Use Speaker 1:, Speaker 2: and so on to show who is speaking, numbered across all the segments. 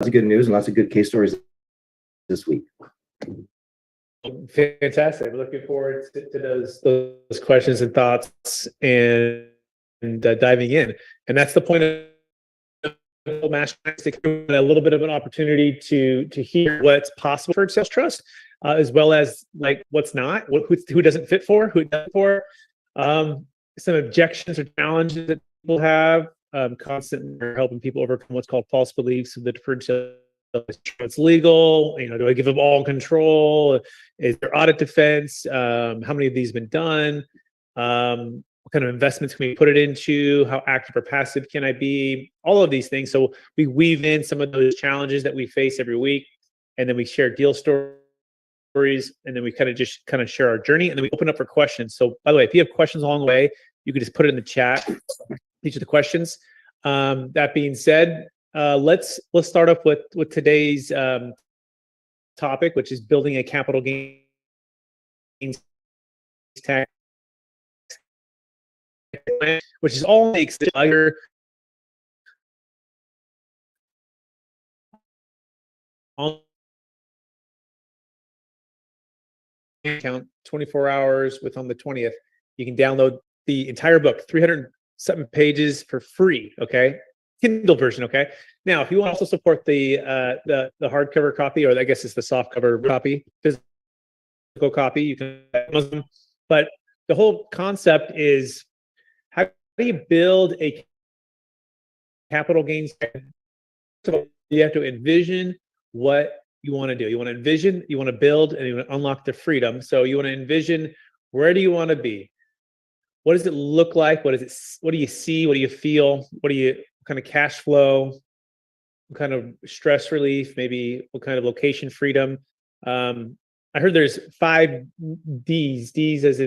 Speaker 1: of good news and lots of good case stories this week.
Speaker 2: Fantastic. Looking forward to those questions and thoughts and diving in. And that's the point of Mastermind, a little bit of an opportunity to hear what's possible for sales trust, as well as like what's not, who doesn't fit for, who it doesn't for, some objections or challenges that people have, constantly helping people overcome what's called false beliefs of the deferred sales. It's legal, do I give them all control? Is there audit defense? How many of these have been done? What kind of investments can we put it into? How active or passive can I be? All of these things. So we weave in some of those challenges that we face every week, and then we share deal stories, and then we kind of share our journey, and then we open up for questions. So by the way, if you have questions along the way, you can just put it in the chat. Each of the questions. That being said, let's start off with today's topic, which is building a capital gains tax plan, which is all makes the other account 24 hours with on the 20th. You can download the entire book, 307 pages for free. Okay. Kindle version. Okay. Now, if you want to also support the hardcover copy, or I guess it's the soft cover copy, physical copy, you can. But the whole concept is, how do you build a capital gains? You have to envision what you want to do. You want to envision, you want to build, and you want to unlock the freedom. So you want to envision, where do you want to be? What does it look like? What do you see? What do you feel? What kind of cash flow? What kind of stress relief? Maybe what kind of location freedom? I heard there's 5 Ds. Ds as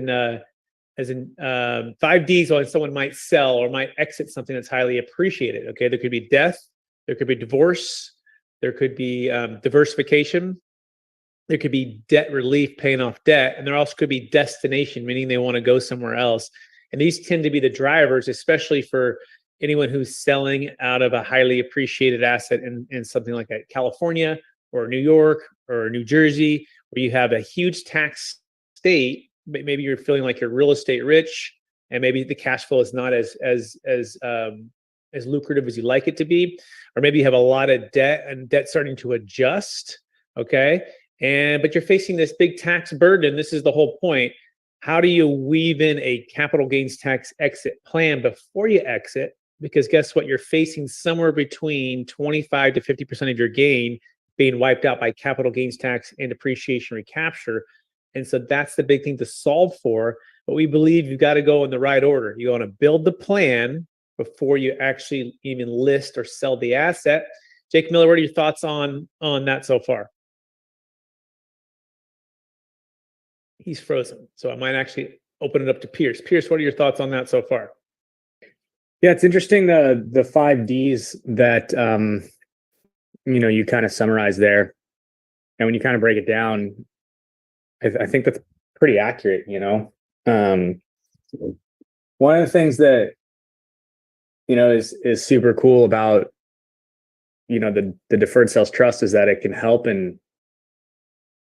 Speaker 2: in 5 Ds when someone might sell or might exit something that's highly appreciated. Okay, there could be death, there could be divorce, there could be diversification, there could be debt relief, paying off debt, and there also could be destination, meaning they want to go somewhere else. And these tend to be the drivers, especially for anyone who's selling out of a highly appreciated asset in something like California or New York or New Jersey, where you have a huge tax state. Maybe you're feeling like you're real estate rich, and maybe the cash flow is not as lucrative as you like it to be, or maybe you have a lot of debt and debt starting to adjust. Okay, but you're facing this big tax burden. This is the whole point. How do you weave in a capital gains tax exit plan before you exit? Because guess what? You're facing somewhere between 25 to 50% of your gain being wiped out by capital gains tax and depreciation recapture. And so that's the big thing to solve for. But we believe you've got to go in the right order. You want to build the plan before you actually even list or sell the asset. Jake Miller, what are your thoughts on that so far? He's frozen. So I might actually open it up to Pierce. Pierce, what are your thoughts on that so far?
Speaker 3: Yeah, it's interesting, the 5 Ds that you kind of summarize there. And when you kind of break it down, I think that's pretty accurate. One of the things that is super cool about the deferred sales trust is that it can help in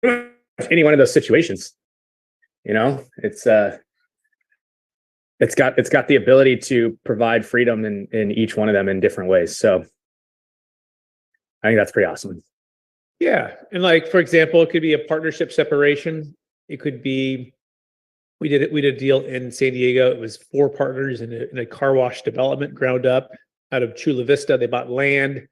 Speaker 3: any one of those situations. It's got the ability to provide freedom in each one of them in different ways. So I think that's pretty awesome.
Speaker 2: Yeah. And like, for example, it could be a partnership separation. It could be, we did a deal in San Diego. It was 4 partners in a car wash development, ground up out of Chula Vista. They bought land.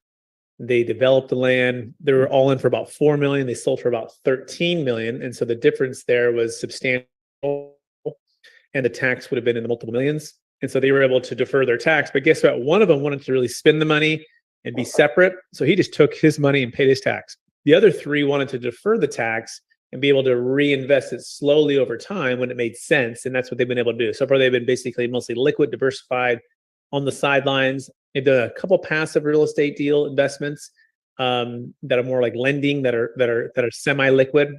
Speaker 2: They developed the land. They were all in for about $4 million. They sold for about $13 million. And so the difference there was substantial, and the tax would have been in the multiple millions. And so they were able to defer their tax. But guess what? One of them wanted to really spend the money and be separate. So he just took his money and paid his tax. The other 3 wanted to defer the tax and be able to reinvest it slowly over time when it made sense. And that's what they've been able to do. So far, they've been basically mostly liquid, diversified, on the sidelines. They've done a couple passive real estate deal investments that are more like lending, that are semi-liquid.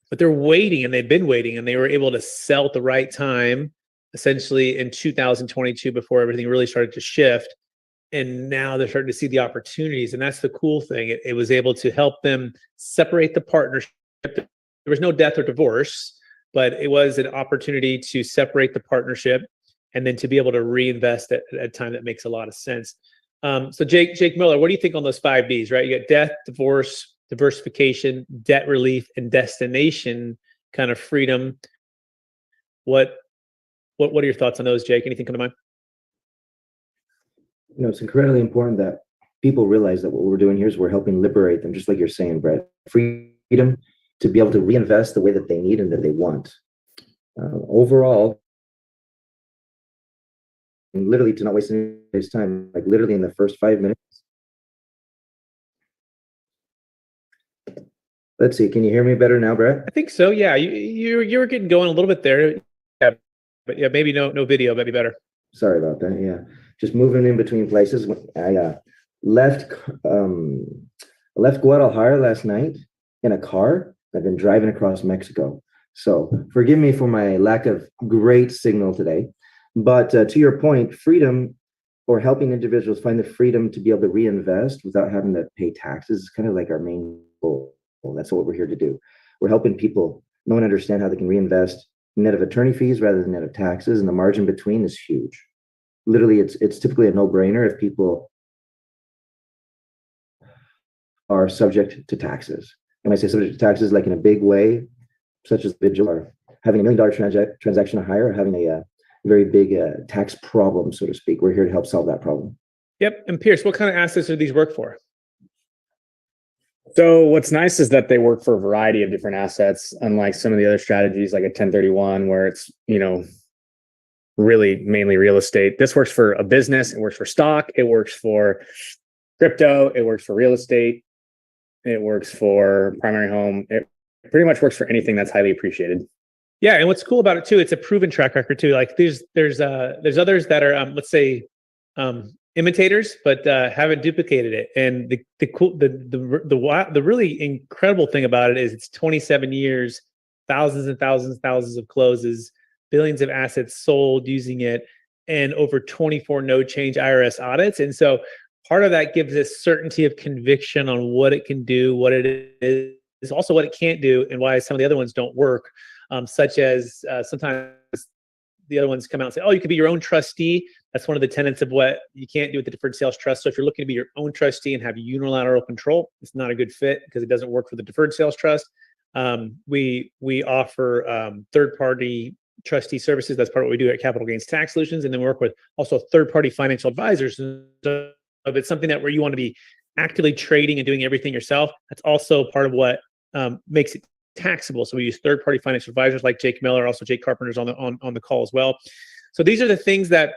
Speaker 2: But they're waiting, and they've been waiting, and they were able to sell at the right time, essentially in 2022, before everything really started to shift. And now they're starting to see the opportunities. And that's the cool thing. It was able to help them separate the partnership. There was no death or divorce, but it was an opportunity to separate the partnership and then to be able to reinvest at a time that makes a lot of sense. So Jake Miller, what do you think on those 5 Ds, right? You got death, divorce, diversification, debt relief, and destination kind of freedom. What are your thoughts on those, Jake? Anything come to mind?
Speaker 1: It's incredibly important that people realize that what we're doing here is we're helping liberate them, just like you're saying, Brett. Freedom to be able to reinvest the way that they need and that they want. Overall, and literally to not waste anybody's time, like literally in the first 5 minutes. Let's see. Can you hear me better now, Brett?
Speaker 2: I think so. Yeah, you were getting going a little bit there. Yeah, but yeah, maybe no video, maybe better.
Speaker 1: Sorry about that. Yeah, just moving in between places. I left Guadalajara last night in a car. I've been driving across Mexico, so forgive me for my lack of great signal today. But to your point, freedom, or helping individuals find the freedom to be able to reinvest without having to pay taxes, is kind of like our main goal. That's what we're here to do. We're helping people know and understand how they can reinvest net of attorney fees rather than net of taxes, and the margin between is huge. Literally, it's typically a no-brainer if people are subject to taxes. And I say subject to taxes like in a big way, such as individual are having $1 million transaction or higher, or having a very big tax problem, so to speak. We're here to help solve that problem.
Speaker 2: Yep. And Pierce, what kind of assets do these work for?
Speaker 3: So what's nice is that they work for a variety of different assets, unlike some of the other strategies like a 1031, where it's, really mainly real estate. This works for a business, it works for stock, it works for crypto, it works for real estate, it works for primary home. It pretty much works for anything that's highly appreciated.
Speaker 2: Yeah, and what's cool about it too, it's a proven track record too. Like there's others that are let's say imitators, but haven't duplicated it. And the really incredible thing about it is it's 27 years, thousands and thousands of closes, billions of assets sold using it, and over 24 no change IRS audits. And so part of that gives us certainty of conviction on what it can do, what it is, also what it can't do, and why some of the other ones don't work. Such as sometimes the other ones come out and say, oh, you could be your own trustee. That's one of the tenets of what you can't do with the deferred sales trust. So if you're looking to be your own trustee and have unilateral control, it's not a good fit because it doesn't work for the deferred sales trust. We offer third-party trustee services. That's part of what we do at Capital Gains Tax Solutions. And then we work with also third-party financial advisors. So if it's something that where you want to be actively trading and doing everything yourself, that's also part of what makes it taxable. So we use third-party financial advisors like Jake Miller, also Jake Carpenter's on the call as well. So these are the things that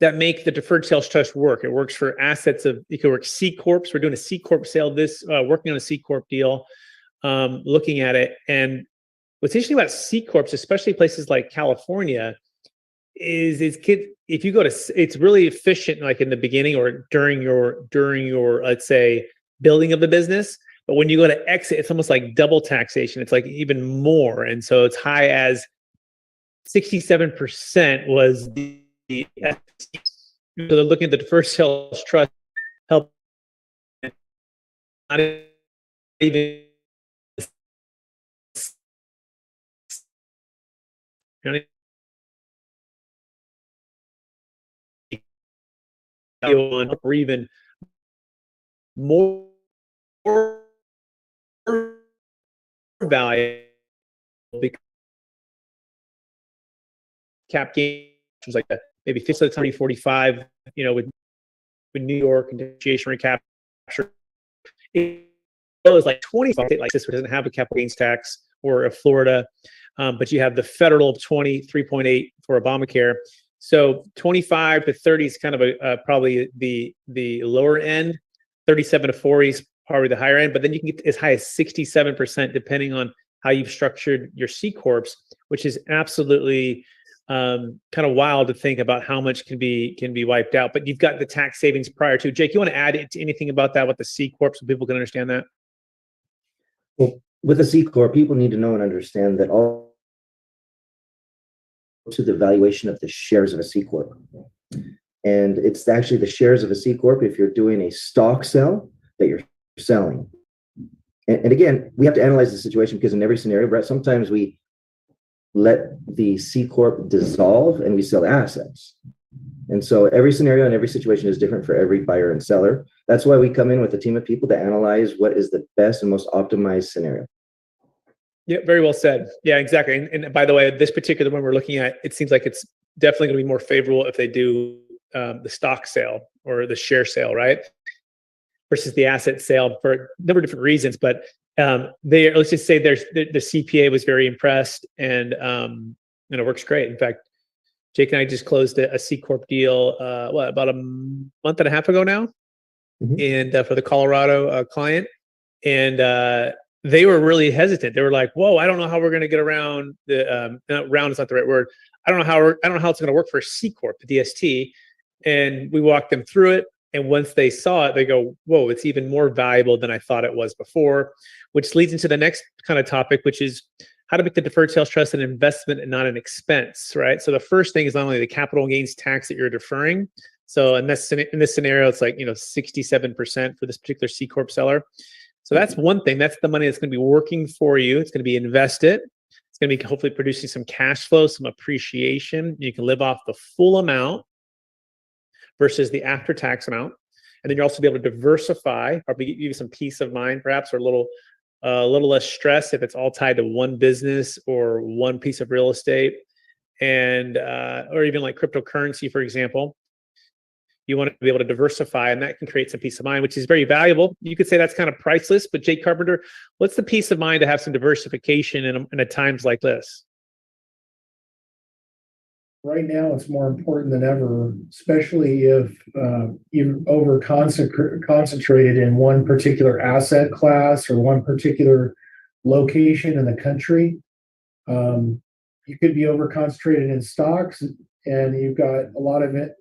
Speaker 2: make the deferred sales trust work. It works for assets it could work C corps. We're doing a C corp sale working on a C corp deal, looking at it. And what's interesting about C corps, especially places like California, is if you go to, it's really efficient, like in the beginning or during your let's say building of the business. But when you go to exit, it's almost like double taxation. It's like even more. And so it's high as 67% was the SEC. So they're looking at the deferred sales trust help not even or even more value because cap gain was like maybe 50, 45, with New York and depreciation recapture. It was like 25, like this doesn't have a capital gains tax, or a Florida, but you have the federal of 23.8 for Obamacare. So 25 to 30 is kind of probably the lower end. 37 to 40 is probably the higher end, but then you can get as high as 67% depending on how you've structured your C corps, which is absolutely kind of wild to think about how much can be wiped out. But you've got the tax savings prior to. Jake, you want to add anything about that with the C corp so people can understand that?
Speaker 1: Well, with a C corp, people need to know and understand that all to the valuation of the shares of a C corp. And it's actually the shares of a C Corp if you're doing a stock sell that you're selling. And again, we have to analyze the situation because in every scenario, Brett, sometimes we let the C Corp dissolve and we sell assets. And so every scenario and every situation is different for every buyer and seller. That's why we come in with a team of people to analyze what is the best and most optimized scenario.
Speaker 2: Yeah, very well said. Yeah, exactly. And by the way, this particular one we're looking at, it seems like it's definitely going to be more favorable if they do the stock sale or the share sale, right? Versus the asset sale for a number of different reasons. But let's just say the CPA was very impressed and it works great. In fact, Jake and I just closed a C Corp deal, about a month and a half ago now, and for the Colorado client, and they were really hesitant. They were like, "Whoa, I don't know how we're going to get around the round is not the right word. I don't know how it's going to work for a C Corp, the DST." And we walked them through it, and once they saw it, they go, "Whoa, it's even more valuable than I thought it was before," which leads into the next kind of topic, which is how to make the deferred sales trust an investment and not an expense, right? So the first thing is not only the capital gains tax that you're deferring. So in this scenario, it's like 67% for this particular C Corp seller. So that's one thing. That's the money that's going to be working for you. It's going to be invested. It's going to be hopefully producing some cash flow, some appreciation. You can live off the full amount versus the after-tax amount. And then you'll also be able to diversify, probably give you some peace of mind, perhaps, or a little less stress if it's all tied to one business or one piece of real estate, and or even like cryptocurrency, for example. You want to be able to diversify, and that can create some peace of mind, which is very valuable. You could say that's kind of priceless, but Jake Carpenter, what's the peace of mind to have some diversification in at times like this?
Speaker 4: Right now, it's more important than ever, especially if you're over concentrated in one particular asset class or one particular location in the country. You could be over concentrated in stocks, and you've got a lot of it,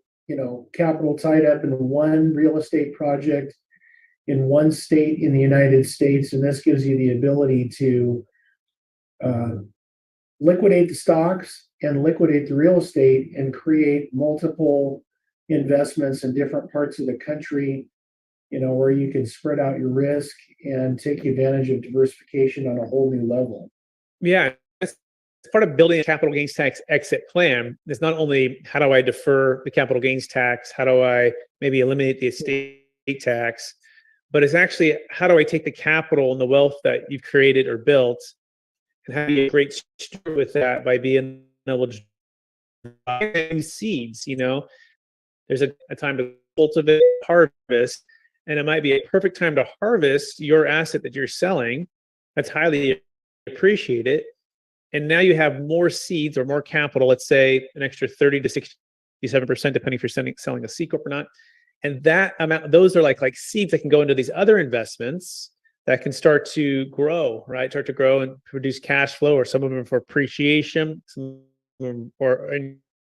Speaker 4: capital tied up in one real estate project in one state in the United States, and this gives you the ability to liquidate the stocks and liquidate the real estate and create multiple investments in different parts of the country, where you can spread out your risk and take advantage of diversification on a whole new level.
Speaker 2: Yeah, it's part of building a capital gains tax exit plan. It's not only how do I defer the capital gains tax, how do I maybe eliminate the estate tax, but it's actually how do I take the capital and the wealth that you've created or built and have a great steward with that by being able to buy seeds. There's a time to cultivate, harvest, and it might be a perfect time to harvest your asset that you're selling. That's highly appreciated. And now you have more seeds or more capital, let's say an extra 30 to 67%, depending if you're selling a C Corp or not. And that amount, those are like seeds that can go into these other investments that can start to grow, right? Start to grow and produce cash flow, or some of them for appreciation, some of them for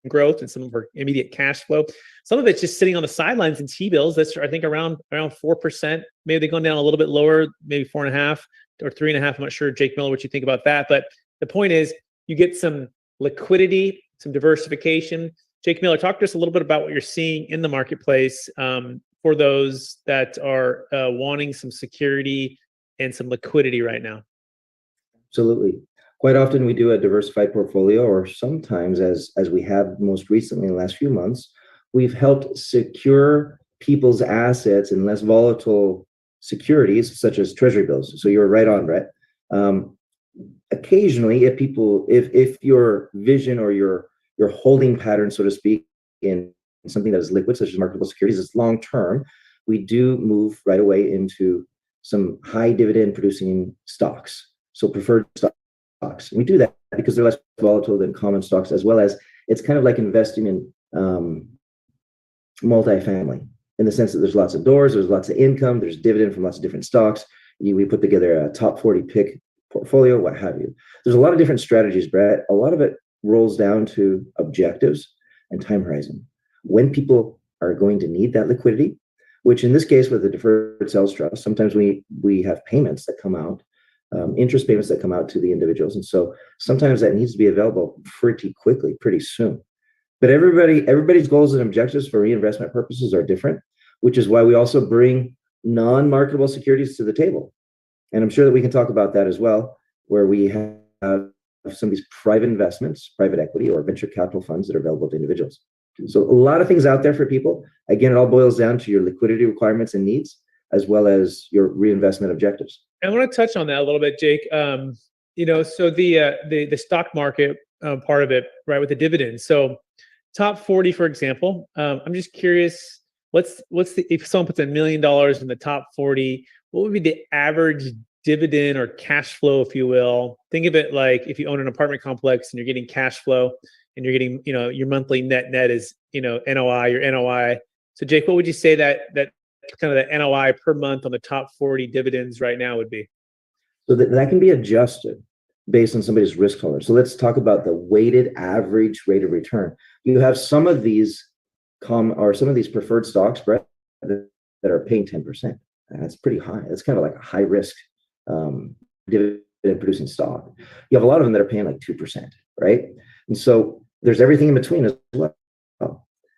Speaker 2: growth, and some of them for immediate cash flow. Some of it's just sitting on the sidelines in T-bills. That's, I think, around 4%. Maybe they're going down a little bit lower, maybe 4.5 or 3.5. I'm not sure, Jake Miller, what you think about that. But the point is, you get some liquidity, some diversification. Jake Miller, talk to us a little bit about what you're seeing in the marketplace for those that are wanting some security and some liquidity right now.
Speaker 1: Absolutely. Quite often we do a diversified portfolio, or sometimes, as we have most recently in the last few months, we've helped secure people's assets in less volatile securities, such as treasury bills. So you're right on, Brett. Occasionally, if your vision or your holding pattern, so to speak, in something that is liquid, such as marketable securities, is long term, we do move right away into some high dividend producing stocks. So preferred stocks. We do that because they're less volatile than common stocks, as well as it's kind of like investing in multifamily, in the sense that there's lots of doors, there's lots of income, there's dividend from lots of different stocks. We put together a top 40 pick portfolio, what have you. There's a lot of different strategies, Brett. A lot of it rolls down to objectives and time horizon. When people are going to need that liquidity, which in this case with the deferred sales trust, sometimes we have payments that come out, interest payments that come out to the individuals. And so sometimes that needs to be available pretty quickly, pretty soon. But everybody's goals and objectives for reinvestment purposes are different, which is why we also bring non-marketable securities to the table. And I'm sure that we can talk about that as well, where we have some of these private investments, private equity or venture capital funds that are available to individuals. So a lot of things out there for people. Again, it all boils down to your liquidity requirements and needs, as well as your reinvestment objectives.
Speaker 2: I want to touch on that a little bit, Jake. So the stock market part of it, right, with the dividends. So top 40, for example, I'm just curious, if someone puts $1 million in the top 40, what would be the average dividend or cash flow, if you will? Think of it like if you own an apartment complex and you're getting cash flow and you're getting, your monthly net is, NOI, your NOI. So Jake, what would you say that kind of the NOI per month on the top 40 dividends right now would be?
Speaker 1: So that can be adjusted based on somebody's risk tolerance. So let's talk about the weighted average rate of return. You have some of these preferred stocks, Brett, that are paying 10%. That's pretty high. That's kind of like a high risk dividend producing stock. You have a lot of them that are paying like 2%, right? And so there's everything in between as well.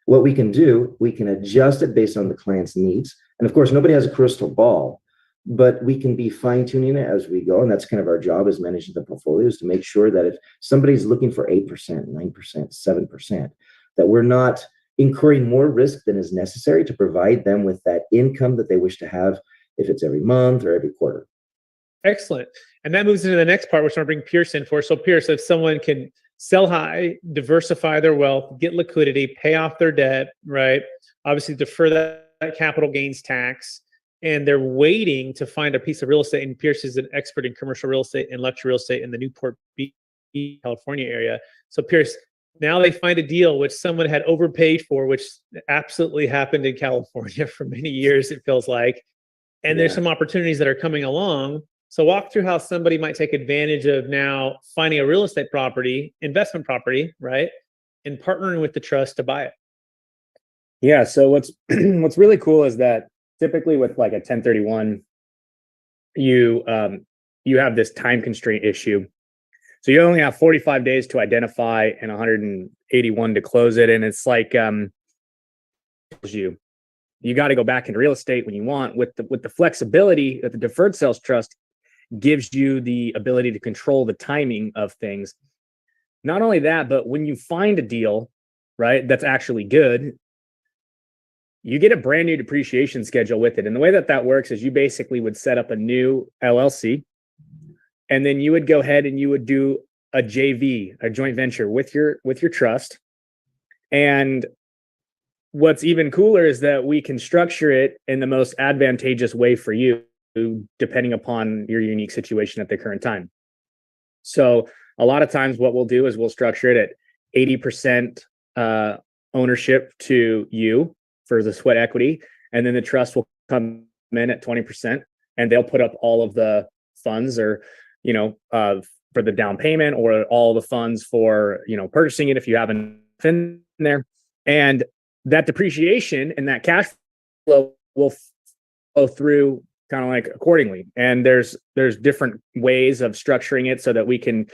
Speaker 1: What we can do, we can adjust it based on the client's needs. And of course, nobody has a crystal ball, but we can be fine-tuning it as we go. And that's kind of our job as managing the portfolios, to make sure that if somebody's looking for 8%, 9%, 7%, that we're not incurring more risk than is necessary to provide them with that income that they wish to have, if it's every month or every quarter.
Speaker 2: Excellent. And that moves into the next part, which I'm going to bring Pierce in for. So Pierce, if someone can sell high, diversify their wealth, get liquidity, pay off their debt, right? Obviously defer that capital gains tax, and they're waiting to find a piece of real estate. And Pierce is an expert in commercial real estate and luxury real estate in the Newport Beach, California area. So Pierce, now they find a deal which someone had overpaid for, which absolutely happened in California for many years, it feels like. And there's some opportunities that are coming along. So walk through how somebody might take advantage of now finding a real estate property, investment property, right? And partnering with the trust to buy it.
Speaker 3: Yeah. So what's really cool is that typically with like a 1031, you have this time constraint issue. So you only have 45 days to identify and 181 to close it. And it's like you got to go back into real estate when you want, with the flexibility that the deferred sales trust gives you the ability to control the timing of things. Not only that, but when you find a deal, right, that's actually good, you get a brand new depreciation schedule with it. And the way that works is you basically would set up a new LLC, and then you would go ahead and you would do a JV, a joint venture with your trust. And what's even cooler is that we can structure it in the most advantageous way for you, depending upon your unique situation at the current time. So a lot of times what we'll do is we'll structure it at 80% ownership to you for the sweat equity. And then the trust will come in at 20%, and they'll put up all of the funds, or, for the down payment, or all the funds for, purchasing it if you haven't in there. And that depreciation and that cash flow will flow through kind of like accordingly. And there's different ways of structuring it so that we can,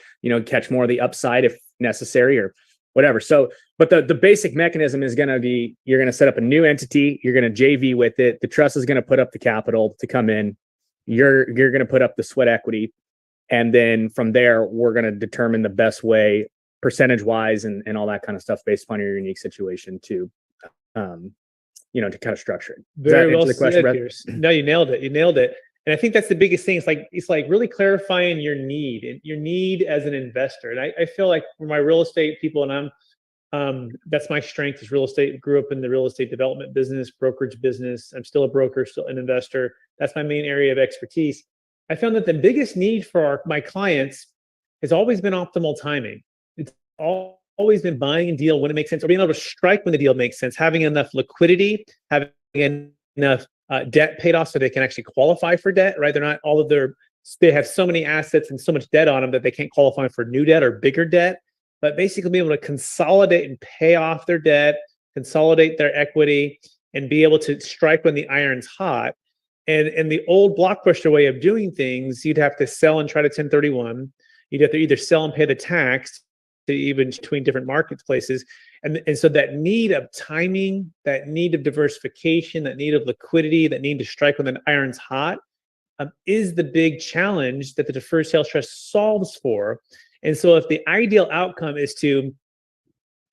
Speaker 3: catch more of the upside if necessary or whatever. So, but the basic mechanism is going to be, you're going to set up a new entity, you're going to JV with it. The trust is going to put up the capital to come in. You're going to put up the sweat equity. And then from there, we're going to determine the best way, percentage wise, and all that kind of stuff based upon your unique situation to kind of structure it.
Speaker 2: Very well said, Pierce. No, you nailed it. And I think that's the biggest thing. It's like really clarifying your need as an investor. And I feel like for my real estate people, and that's my strength, is real estate. Grew up in the real estate development business, brokerage business. I'm still a broker, still an investor. That's my main area of expertise. I found that the biggest need for my clients has always been optimal timing. It's always been buying a deal when it makes sense, or being able to strike when the deal makes sense, having enough liquidity, having enough debt paid off so they can actually qualify for debt, right? They have so many assets and so much debt on them that they can't qualify for new debt or bigger debt, but basically be able to consolidate and pay off their debt, consolidate their equity, and be able to strike when the iron's hot. And the old blockbuster way of doing things, you'd have to sell and try to 1031. You'd have to either sell and pay the tax to even between different marketplaces. And so that need of timing, that need of diversification, that need of liquidity, that need to strike when the iron's hot, is the big challenge that the deferred sales trust solves for. And so if the ideal outcome is to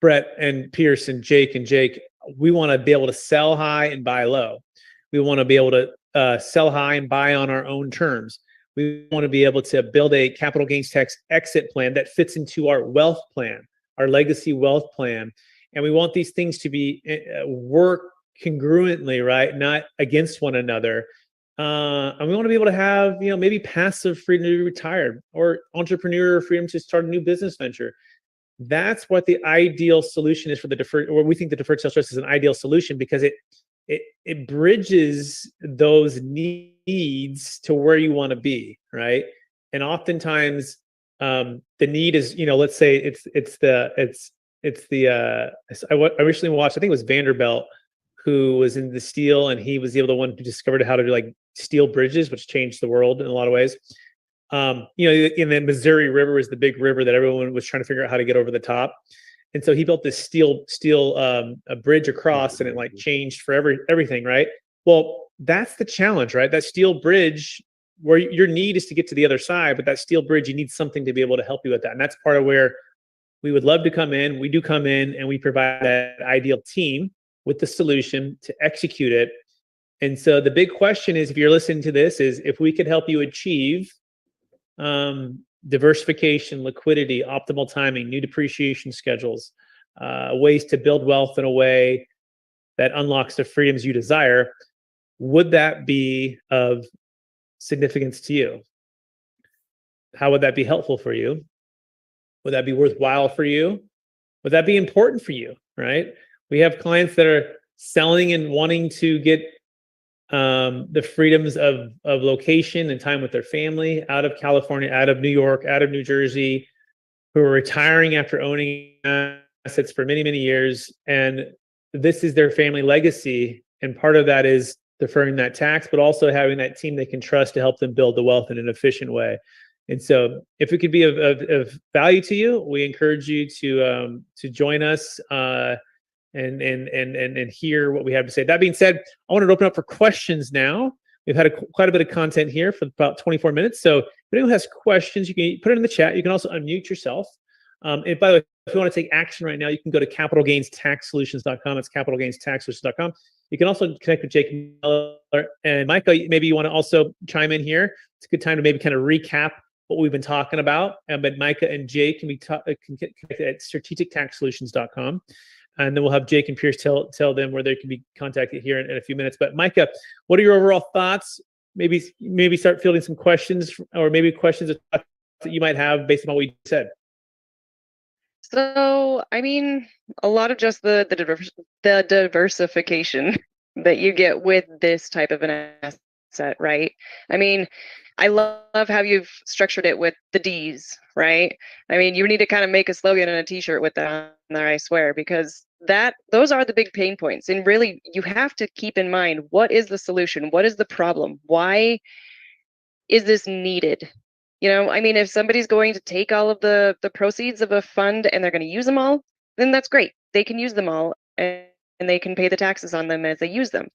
Speaker 2: Brett and Pierce and Jake, we want to be able to sell high and buy low. We want to be able to sell high and buy on our own terms. We want to be able to build a capital gains tax exit plan that fits into our wealth plan, our legacy wealth plan. And we want these things to be work congruently, right? Not against one another. And we want to be able to have, maybe passive freedom to be retired, or entrepreneur freedom to start a new business venture. That's what the ideal solution is for the deferred, or we think the deferred sales trust is an ideal solution because it bridges those needs to where you want to be, right? And oftentimes the need is, let's say I recently watched, I think it was Vanderbilt, who was in the steel, and he was the one who discovered how to do like steel bridges, which changed the world in a lot of ways. In the Missouri River was the big river that everyone was trying to figure out how to get over the top. And so he built this steel a bridge across, and it like changed for everything, right? Well, that's the challenge, right? That steel bridge, where your need is to get to the other side, but that steel bridge, you need something to be able to help you with that. And that's part of where we would love to come in. We do come in and we provide that ideal team with the solution to execute it. And so the big question is, if you're listening to this, is if we could help you achieve diversification, liquidity, optimal timing, new depreciation schedules, ways to build wealth in a way that unlocks the freedoms you desire, would that be of significance to you? How would that be helpful for you? Would that be worthwhile for you? Would that be important for you, right? We have clients that are selling and wanting to get the freedoms of location and time with their family out of California, out of New York, out of New Jersey, who are retiring after owning assets for many, many years. And this is their family legacy. And part of that is deferring that tax, but also having that team they can trust to help them build the wealth in an efficient way. And so if it could be of value to you, we encourage you to join us and hear what we have to say. That being said, I wanted to open up for questions now. We've had quite a bit of content here for about 24 minutes. So if anyone has questions, you can put it in the chat. You can also unmute yourself. And by the way, if you want to take action right now, you can go to capitalgainstaxsolutions.com. It's capitalgainstaxsolutions.com. You can also connect with Jake Miller and Micah. Maybe you want to also chime in here. It's a good time to maybe kind of recap what we've been talking about. But Micah and Jake can be connected at strategictaxsolutions.com. And then we'll have Jake and Pierce tell them where they can be contacted here in a few minutes. But Micah, what are your overall thoughts? Maybe start fielding some questions, or maybe questions that you might have based on what we said.
Speaker 5: So, I mean, a lot of just the diversification that you get with this type of an asset, right? I mean, I love how you've structured it with the D's, right? I mean, you need to kind of make a slogan and a t-shirt with that on there, I swear, because those are the big pain points. And really, you have to keep in mind, what is the solution? What is the problem? Why is this needed? I mean, if somebody's going to take all of the proceeds of a fund and they're going to use them all, then that's great. They can use them all and they can pay the taxes on them as they use them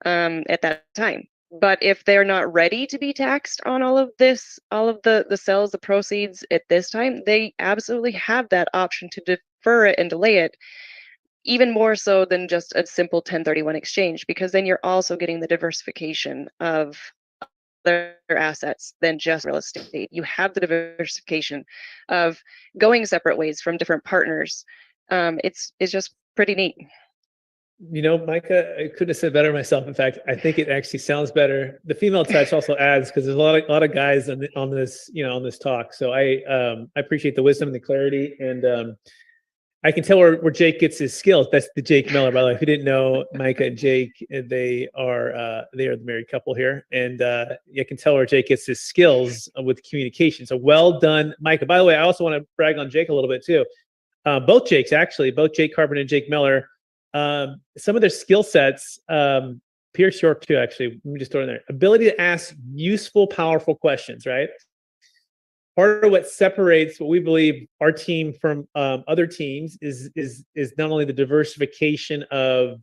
Speaker 5: at that time. But if they're not ready to be taxed on all of this, all of the sales, the proceeds at this time, they absolutely have that option to defer it and delay it, even more so than just a simple 1031 exchange, because then you're also getting the diversification of other assets than just real estate. You have the diversification of going separate ways from different partners. It's just pretty neat.
Speaker 2: Micah, I couldn't have said better myself. In fact, I think it actually sounds better. The female touch also adds, because there's a lot of guys on this talk. So I appreciate the wisdom and the clarity, and I can tell where Jake gets his skills. That's the Jake Miller, by the way. If you didn't know, Micah and Jake, they are the married couple here, and you can tell where Jake gets his skills with communication. So well done, Micah. By the way, I also want to brag on Jake a little bit too. Both Jakes, actually, both Jake Carpenter and Jake Miller. Some of their skill sets, Pierce York too, actually, let me just throw in there. Ability to ask useful, powerful questions, right? part of what separates what we believe our team from other teams is not only the diversification of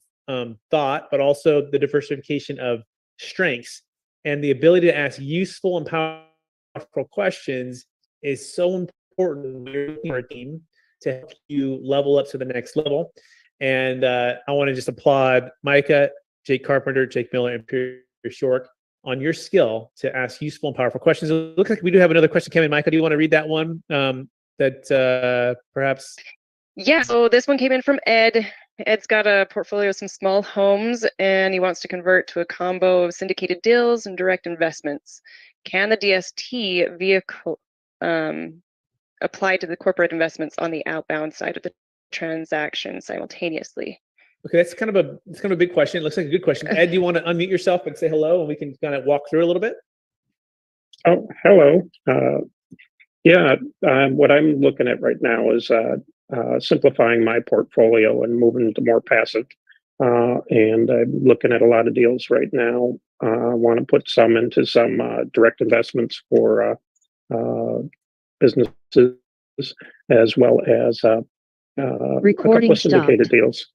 Speaker 2: thought, but also the diversification of strengths, and the ability to ask useful and powerful questions is so important for our team to help you level up to the next level. And I want to just applaud Micah, Jake Carpenter, Jake Miller, and Pierce York on your skill to ask useful and powerful questions. It looks like we do have another question coming in. Micah, do you want to read that one? Perhaps?
Speaker 5: Yeah, so this one came in from Ed. Ed's got a portfolio of some small homes, and he wants to convert to a combo of syndicated deals and direct investments. Can the DST vehicle apply to the corporate investments on the outbound side of the transaction simultaneously?
Speaker 2: Okay, that's kind of a big question. It looks like a good question. Ed, do you want to unmute yourself and say hello, and we can kind of walk through a little bit?
Speaker 6: Oh, hello. What I'm looking at right now is simplifying my portfolio and moving to more passive. And I'm looking at a lot of deals right now. I want to put some into some direct investments for businesses, as well as a couple of syndicated deals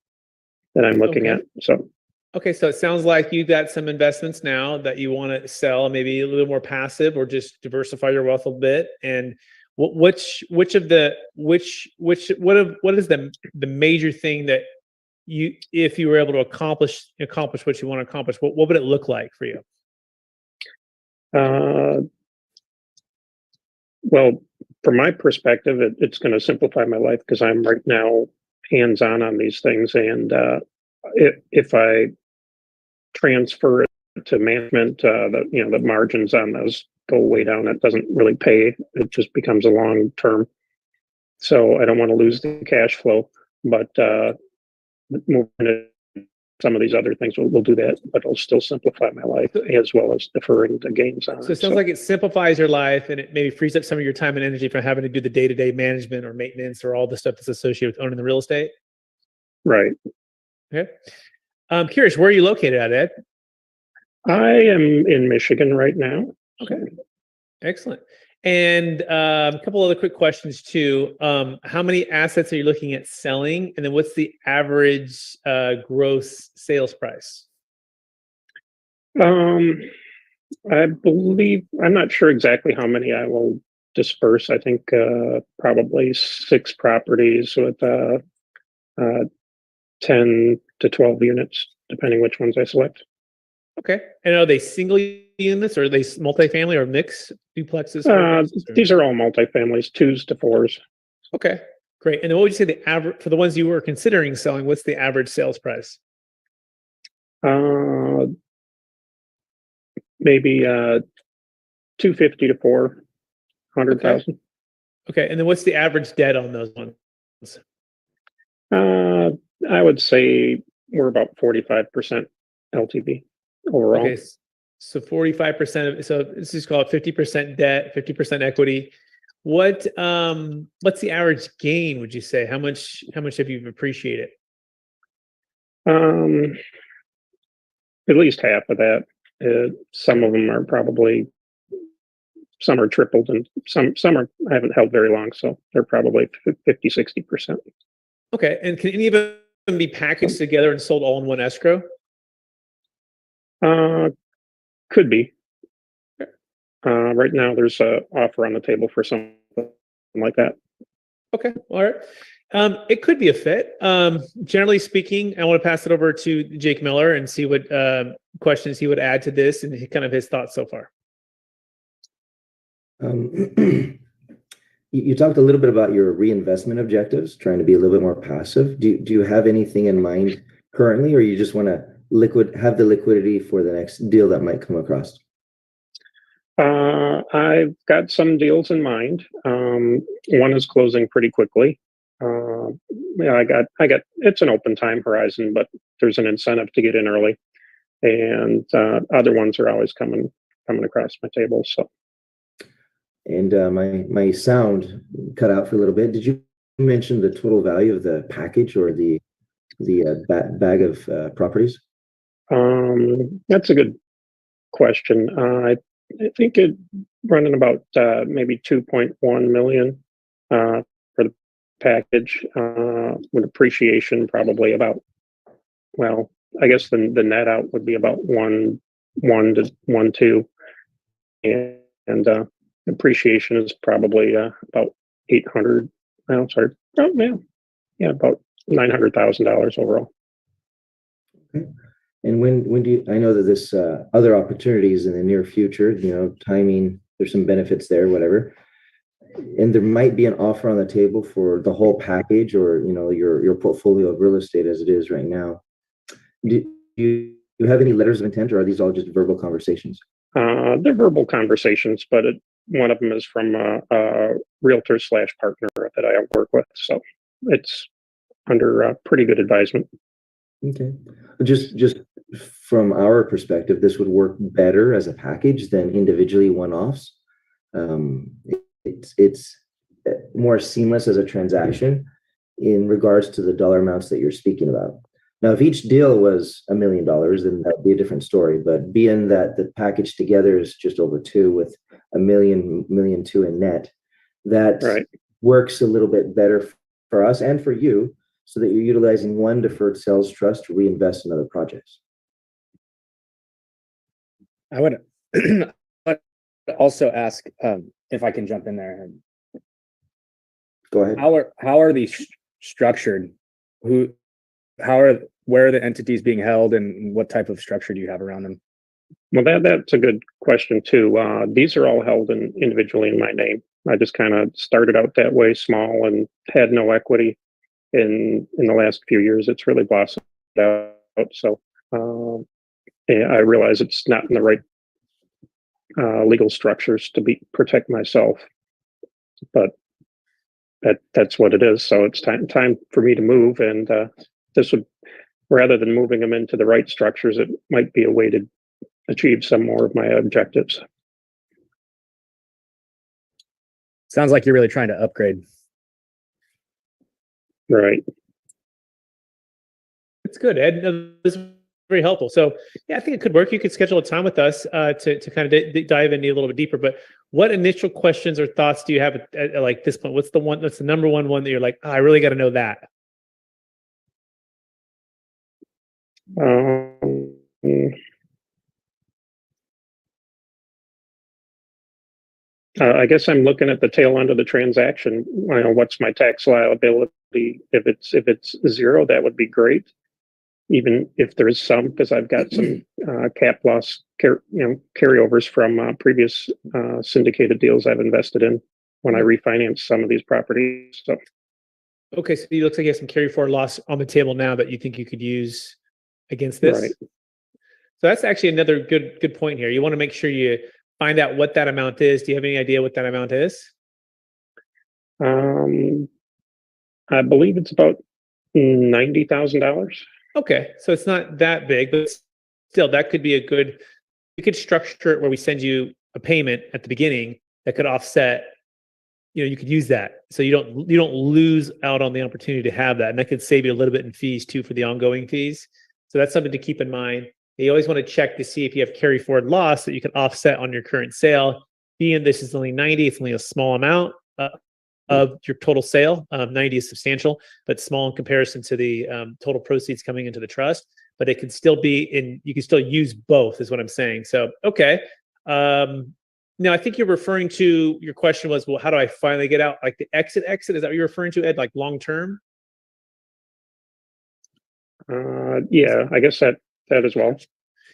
Speaker 6: that I'm looking at. So
Speaker 2: it sounds like you've got some investments now that you want to sell, maybe a little more passive, or just diversify your wealth a bit. And what is the major thing that you, if you were able to accomplish what you want to accomplish, what would it look like for you?
Speaker 6: Well, from my perspective, it's going to simplify my life, because I'm right now hands-on on these things, and if I transfer it to management, the margins on those go way down. It doesn't really pay. It just becomes a long term. So I don't want to lose the cash flow, but moving to some of these other things will do that, but it'll still simplify my life, as well as deferring the gains on it.
Speaker 2: So it sounds like it simplifies your life, and it maybe frees up some of your time and energy from having to do the day-to-day management or maintenance or all the stuff that's associated with owning the real estate.
Speaker 6: Right.
Speaker 2: Okay. I'm curious, where are you located at, Ed?
Speaker 6: I am in Michigan right now.
Speaker 2: Okay. Excellent. And a couple other quick questions too. How many assets are you looking at selling? And then what's the average gross sales price?
Speaker 6: I believe, I'm not sure exactly how many I will disperse. I think probably 6 properties with 10 to 12 units, depending which ones I select.
Speaker 2: Okay. And are they single units, or are they multifamily, or mixed duplexes?
Speaker 6: These are all multifamilies, 2s to 4s.
Speaker 2: Okay, great. And then what would you say the average, for the ones you were considering selling, what's the average sales price?
Speaker 6: Maybe 250 to 400,000.
Speaker 2: Okay. And then what's the average debt on those ones?
Speaker 6: I would say we're about 45% LTV overall.
Speaker 2: Okay, so 45% of, so let's just call it 50% debt, 50% equity. What's the average gain, would you say? How much have you appreciated?
Speaker 6: At least half of that. Some of them are probably, some are tripled, and some I haven't held very long, so they're probably 50, 60%.
Speaker 2: Okay, and can any of them be packaged together and sold all in one escrow?
Speaker 6: Could be. Right now, there's an offer on the table for something like that.
Speaker 2: Okay, all right. It could be a fit. Generally speaking, I want to pass it over to Jake Miller and see what questions he would add to this and kind of his thoughts so far.
Speaker 1: You talked a little bit about your reinvestment objectives, trying to be a little bit more passive. Do you have anything in mind currently, or you just want to have the liquidity for the next deal that might come across?
Speaker 6: I've got some deals in mind. One is closing pretty quickly. I got it's an open time horizon, but there's an incentive to get in early, and other ones are always coming across my table. So,
Speaker 1: and my sound cut out for a little bit. Did you mention the total value of the package or the bag of properties?
Speaker 6: That's a good question. I think running about maybe 2.1 million for the package, with appreciation probably about, well, I guess the net out would be about 1 to 1.2, and appreciation is probably about 800. Oh, sorry. Oh, yeah, about $900,000 overall.
Speaker 1: Okay. And when do you, I know that this other opportunities in the near future, timing, there's some benefits there, whatever. And there might be an offer on the table for the whole package, or, your portfolio of real estate as it is right now. Do you have any letters of intent, or are these all just verbal conversations?
Speaker 6: They're verbal conversations, but one of them is from a realtor / partner that I work with. So it's under pretty good advisement.
Speaker 1: Okay. Just from our perspective, this would work better as a package than individually one-offs. It's more seamless as a transaction in regards to the dollar amounts that you're speaking about. Now, if each deal was $1 million, then that'd be a different story. But being that the package together is just over 2 with $1 million 2 in net, that
Speaker 6: Right.
Speaker 1: works a little bit better for us and for you, so that you're utilizing one deferred sales trust to reinvest in other projects.
Speaker 3: I would also ask if I can jump in there.
Speaker 1: Go ahead.
Speaker 3: How are these structured? Where are the entities being held, and what type of structure do you have around them?
Speaker 6: Well, that's a good question too. These are all held individually in my name. I just kind of started out that way, small, and had no equity. In the last few years, it's really blossomed out. So I realize it's not in the right legal structures to protect myself, but that's what it is. So it's time for me to move, and this would, rather than moving them into the right structures, it might be a way to achieve some more of my objectives.
Speaker 3: Sounds like you're really trying to upgrade.
Speaker 6: Right.
Speaker 2: It's good, Ed. No, this is very helpful. So yeah, I think it could work. You could schedule a time with us to kind of dive into a little bit deeper. But what initial questions or thoughts do you have at like this point? What's the number one that you're like, I really got to know that?
Speaker 6: I guess I'm looking at the tail end of the transaction. What's my tax liability? If it's zero, that would be great. Even if there's some, because I've got some cap loss carryovers from previous syndicated deals I've invested in when I refinance some of these properties. So
Speaker 2: Okay, so it looks like you have some carry forward loss on the table now that you think you could use against this.
Speaker 6: Right.
Speaker 2: So that's actually another good point here. You want to make sure you find out what that amount is. Do you have any idea what that amount is?
Speaker 6: I believe it's about $90,000.
Speaker 2: Okay, so it's not that big, but still, that could be we could structure it where we send you a payment at the beginning that could offset. You could use that, so you don't lose out on the opportunity to have that, and that could save you a little bit in fees too for the ongoing fees. So that's something to keep in mind. You always want to check to see if you have carry forward loss that you can offset on your current sale. Being this is only 90, it's only a small amount of your total sale. 90 is substantial, but small in comparison to the total proceeds coming into the trust. But it can still be you can still use both, is what I'm saying. So, okay. Now, I think you're referring to, your question was, well, how do I finally get out? Like the exit? Is that what you're referring to, Ed? Like long term?
Speaker 6: Yeah, I guess that as well.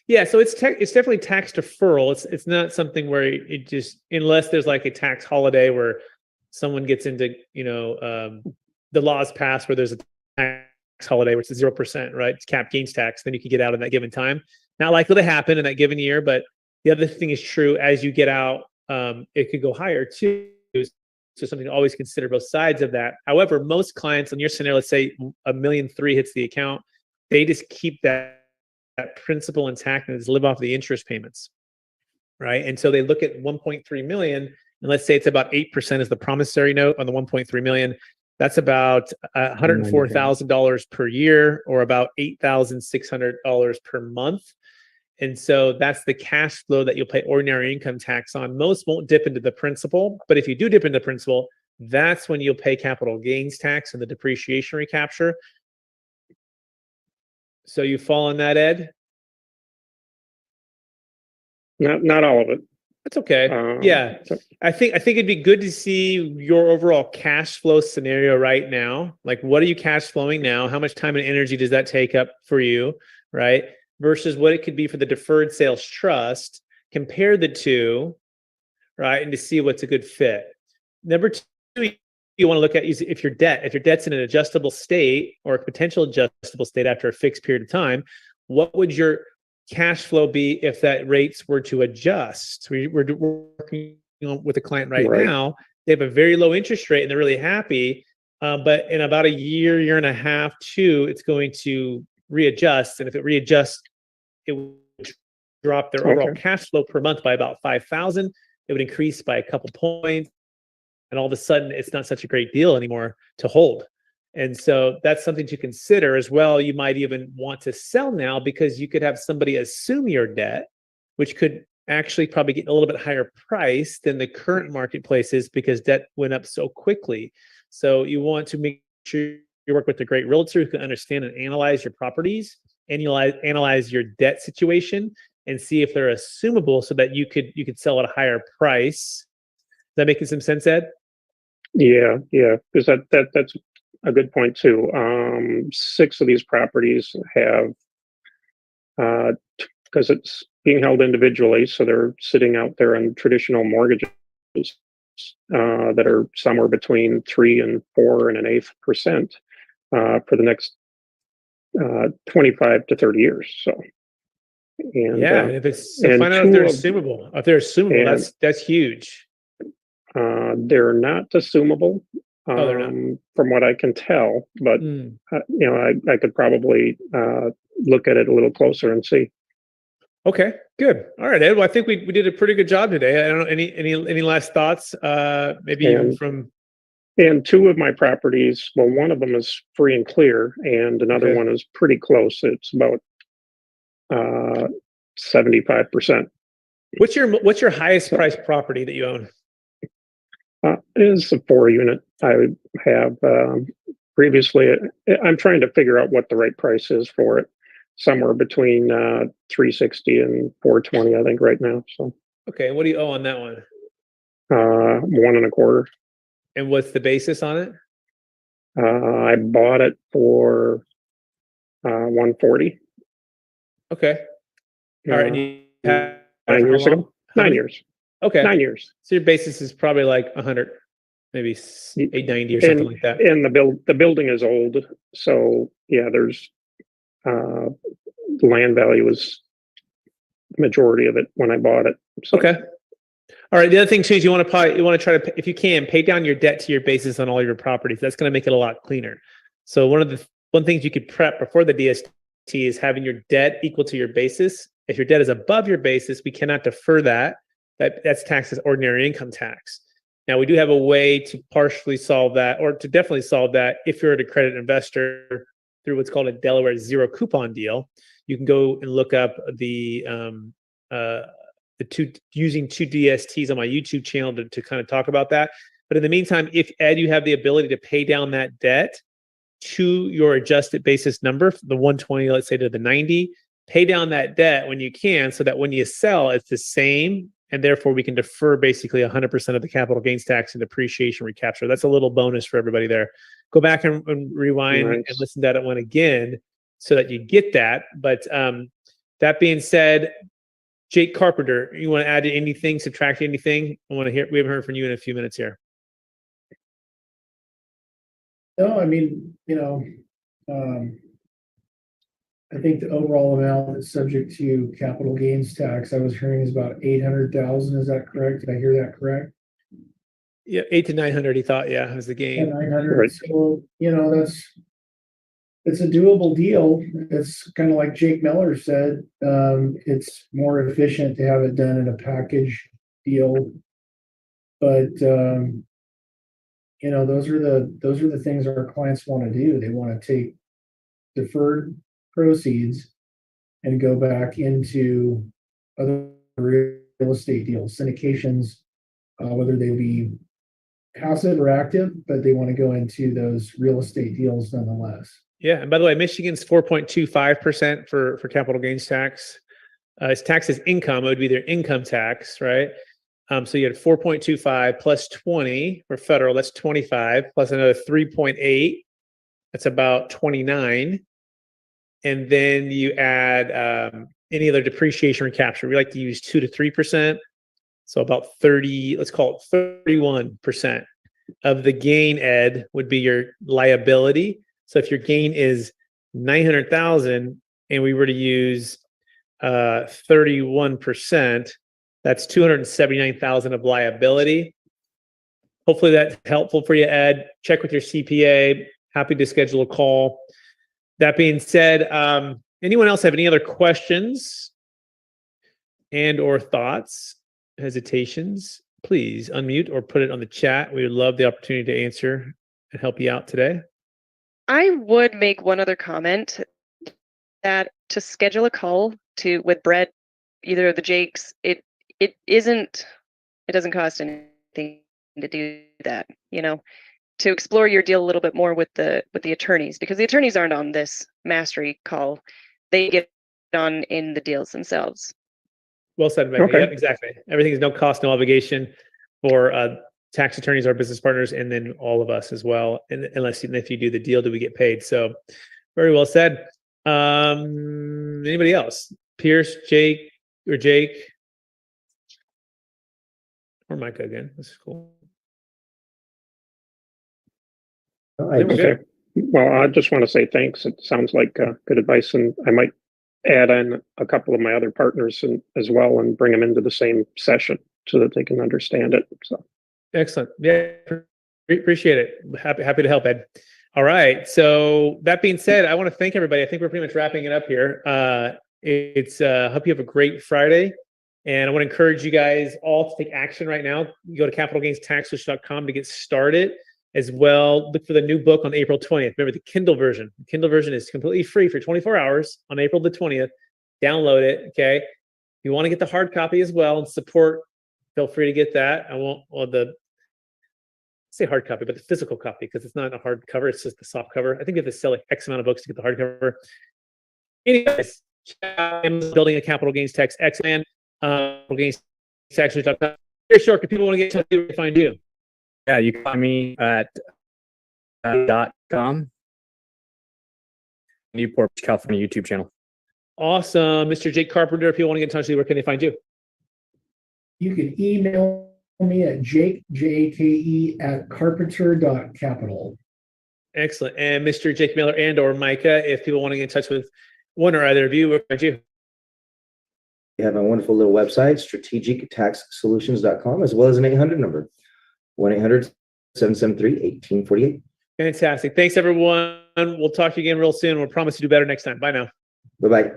Speaker 2: Yeah, so it's definitely tax deferral. It's not something where it just, unless there's like a tax holiday where someone gets into, the laws passed where there's a tax holiday where it's 0%, right? It's cap gains tax. Then you can get out in that given time. Not likely to happen in that given year, but the other thing is true. As you get out, it could go higher too. So something to always consider both sides of that. However, most clients in your scenario, let's say $1.3 million hits the account, they just keep that principal intact and just live off the interest payments, right? And so they look at 1.3 million, and let's say it's about 8% is the promissory note on the 1.3 million. That's about $104,000 per year, or about $8,600 per month. And so that's the cash flow that you'll pay ordinary income tax on. Most won't dip into the principal, but if you do dip into principal, that's when you'll pay capital gains tax and the depreciation recapture. So you fall on that, Ed?
Speaker 6: Not all of it.
Speaker 2: That's okay. Yeah. I think it'd be good to see your overall cash flow scenario right now. Like, what are you cash flowing now? How much time and energy does that take up for you, right? Versus what it could be for the deferred sales trust. Compare the two, right? And to see what's a good fit. Number two, you want to look at is if your debt's in an adjustable state or a potential adjustable state after a fixed period of time, what would your cash flow be if that rates were to adjust? We're working with a client right now. They have a very low interest rate and they're really happy. But in about a year and a half, two, it's going to readjust. And if it readjusts, it would drop their overall cash flow per month by about 5,000. It would increase by a couple points. And all of a sudden, it's not such a great deal anymore to hold. And so that's something to consider as well. You might even want to sell now because you could have somebody assume your debt, which could actually probably get a little bit higher price than the current marketplace is because debt went up so quickly. So you want to make sure you work with a great realtor who can understand and analyze your properties, analyze your debt situation, and see if they're assumable so that you could sell at a higher price. Is that making some sense, Ed?
Speaker 6: Yeah, because that's a good point too. 6 of these properties have, because it's being held individually, so they're sitting out there on traditional mortgages that are somewhere between 3 and 4 1/8% for the next 25 to 30 years. So, and
Speaker 2: if it's find out if they're assumable. If they're assumable, that's huge.
Speaker 6: They're not assumable.
Speaker 2: They're not.
Speaker 6: From what I can tell, but I could probably look at it a little closer and see.
Speaker 2: Okay, good. All right, Ed. Well, I think we did a pretty good job today. I don't know any last thoughts. Maybe even from.
Speaker 6: And 2 of my properties, well, one of them is free and clear, and another one is pretty close. It's about 75%.
Speaker 2: What's your highest priced property that you own?
Speaker 6: Is a 4-unit. I have previously. I'm trying to figure out what the right price is for it. Somewhere between $360 and $420, I think, right now. So.
Speaker 2: Okay, what do you owe on that one?
Speaker 6: 1 1/4.
Speaker 2: And what's the basis on it?
Speaker 6: I bought it for $140.
Speaker 2: Okay. All right. And you have
Speaker 6: 9 years ago. 9 years.
Speaker 2: Okay.
Speaker 6: 9 years.
Speaker 2: So your basis is probably like 100, maybe 890 or something like that.
Speaker 6: And the building is old, so yeah, there's the land value was the majority of it when I bought it. So.
Speaker 2: Okay. All right. The other thing too is you want to try to, if you can, pay down your debt to your basis on all your properties. That's going to make it a lot cleaner. So one things you could prep before the DST is having your debt equal to your basis. If your debt is above your basis, we cannot defer that. That's taxed as ordinary income tax. Now, we do have a way to partially solve that, or to definitely solve that if you're an accredited investor through what's called a Delaware zero coupon deal. You can go and look up using 2 DSTs on my YouTube channel to kind of talk about that. But in the meantime, if Ed, you have the ability to pay down that debt to your adjusted basis number, the 120, let's say to the 90, pay down that debt when you can, so that when you sell, it's the same. And therefore, we can defer basically 100% of the capital gains tax and depreciation recapture. That's a little bonus for everybody there. Go back and rewind and listen to that one again so that you get that. But that being said, Jake Carpenter, you want to add anything, subtract anything? We haven't heard from you in a few minutes here.
Speaker 4: No, I mean, I think the overall amount that's subject to capital gains tax, I was hearing is about 800,000. Is that correct? Did I hear that correct?
Speaker 2: Yeah, 800 to 900. He thought, was the gain.
Speaker 4: 900. Right. So it's a doable deal. It's kind of like Jake Miller said. It's more efficient to have it done in a package deal, but those are the things our clients want to do. They want to take deferred proceeds and go back into other real estate deals, syndications, whether they be passive or active, but they want to go into those real estate deals nonetheless.
Speaker 2: Yeah. And by the way, Michigan's 4.25% for capital gains tax. It's taxed as income. It would be their income tax, right? So you had 4.25 plus 20 for federal, that's 25, plus another 3.8, that's about 29. And then you add any other depreciation recapture. We like to use 2 to 3%. So about 30, let's call it 31% of the gain, Ed, would be your liability. So if your gain is 900,000 and we were to use 31%, that's 279,000 of liability. Hopefully that's helpful for you, Ed. Check with your CPA. Happy to schedule a call. That being said, anyone else have any other questions and or thoughts, hesitations? Please unmute or put it on the chat. We would love the opportunity to answer and help you out today.
Speaker 5: I would make one other comment, that to schedule a call with Brett, either of the Jakes, it doesn't cost anything to do that, to explore your deal a little bit more with the attorneys, because the attorneys aren't on this mastery call. They get on in the deals themselves.
Speaker 2: Well said, Megan.
Speaker 6: Okay.
Speaker 2: Yep, exactly. Everything is no cost, no obligation for tax attorneys, our business partners, and then all of us as well. And if you do the deal, do we get paid? So very well said. Anybody else? Pierce, Jake, or Micah again. This is cool.
Speaker 6: Okay. Well, I just want to say thanks. It sounds like good advice, and I might add in a couple of my other partners as well and bring them into the same session so that they can understand it. So
Speaker 2: excellent. Yeah, appreciate it. Happy to help, Ed. All right. So that being said, I want to thank everybody. I think we're pretty much wrapping it up here. Hope you have a great Friday. And I want to encourage you guys all to take action right now. You go to capitalgainstaxsolutions.com to get started. As well, look for the new book on April 20th. Remember the Kindle version. The Kindle version is completely free for 24 hours on April the 20th. Download it, okay? If you want to get the hard copy as well and support, feel free to get that. I won't, say hard copy, but the physical copy, because it's not a hard cover, it's just the soft cover. I think you have to sell like X amount of books to get the hardcover. Anyways, building a capital gains tax X-Man, gains tax. Very short, if people want to get in touch with you, where to find you.
Speaker 3: Yeah, you can find me at .com, Newport, California YouTube channel.
Speaker 2: Awesome. Mr. Jake Carpenter, if you want to get in touch with you, where can they find you?
Speaker 4: You can email me at Jake, Jake, at carpenter.capital.
Speaker 2: Excellent. And Mr. Jake Miller and or Micah, if people want to get in touch with one or either of you, where can they find you?
Speaker 1: We have a wonderful little website, strategictaxsolutions.com, as well as an 800 number, 1-800-773-1848.
Speaker 2: Fantastic. Thanks, everyone. We'll talk to you again real soon. We'll promise to do better next time. Bye now.
Speaker 1: Bye-bye.